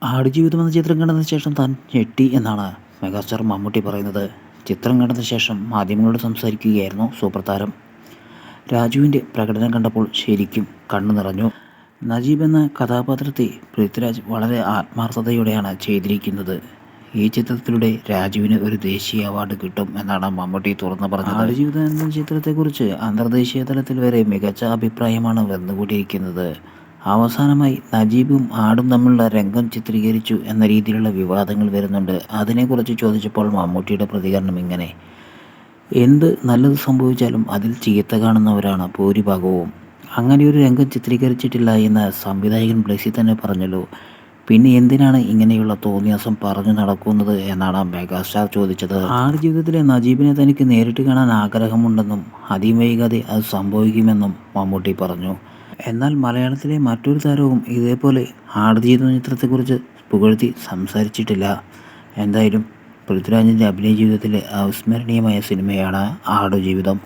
ആടുജീവിതം എന്ന ചിത്രം കണ്ടതിന് ശേഷം താൻ ഞെട്ടി എന്നാണ് മെഗാസ്റ്റാർ മമ്മൂട്ടി പറയുന്നത്. ചിത്രം കണ്ടതിന് ശേഷം മാധ്യമങ്ങളോട് സംസാരിക്കുകയായിരുന്നു സൂപ്പർ താരം. രാജുവിൻ്റെ പ്രകടനം കണ്ടപ്പോൾ ശരിക്കും കണ്ണു നിറഞ്ഞു. നജീബ് എന്ന കഥാപാത്രത്തെ പൃഥ്വിരാജ് വളരെ ആത്മാർത്ഥതയോടെയാണ് ചെയ്തിരിക്കുന്നത്. ഈ ചിത്രത്തിലൂടെ രാജുവിന് ഒരു ദേശീയ അവാർഡ് കിട്ടും എന്നാണ് മമ്മൂട്ടി തുറന്നു പറഞ്ഞത്. ആടുജീവിതം എന്ന ചിത്രത്തെക്കുറിച്ച് അന്തർദേശീയ തലത്തിൽ വരെ മികച്ച അഭിപ്രായമാണ് വന്നുകൊണ്ടിരിക്കുന്നത്. അവസാനമായി നജീബും ആടും തമ്മിലുള്ള രംഗം ചിത്രീകരിച്ചു എന്ന രീതിയിലുള്ള വിവാദങ്ങൾ വരുന്നുണ്ട്. അതിനെക്കുറിച്ച് ചോദിച്ചപ്പോൾ മമ്മൂട്ടിയുടെ പ്രതികരണം ഇങ്ങനെ: എന്ത് നല്ലത് സംഭവിച്ചാലും അതിൽ ചീത്ത കാണുന്നവരാണ് ഭൂരിഭാഗവും. അങ്ങനെയൊരു രംഗം ചിത്രീകരിച്ചിട്ടില്ല എന്ന് സംവിധായകൻ ബ്ലെസ്സി തന്നെ പറഞ്ഞല്ലോ. പിന്നെ എന്തിനാണ് ഇങ്ങനെയുള്ള തോന്നിയാസം പറഞ്ഞു നടക്കുന്നത് എന്നാണ് മെഗാസ്റ്റാർ ചോദിച്ചത്. ആടുജീവിതത്തിലെ നജീബിനെ തനിക്ക് നേരിട്ട് കാണാൻ ആഗ്രഹമുണ്ടെന്നും അതിവൈകാതെ അത് സംഭവിക്കുമെന്നും മമ്മൂട്ടി പറഞ്ഞു. എന്നാൽ മലയാളത്തിലെ മറ്റൊരു താരവും ഇതേപോലെ ആടുജീവിതം ചിത്രത്തെക്കുറിച്ച് പുകഴ്ത്തി സംസാരിച്ചിട്ടില്ല. എന്തായാലും പൃഥ്വിരാജിൻ്റെ അഭിനയ ജീവിതത്തിലെ അവിസ്മരണീയമായ സിനിമയാണ് ആടുജീവിതം.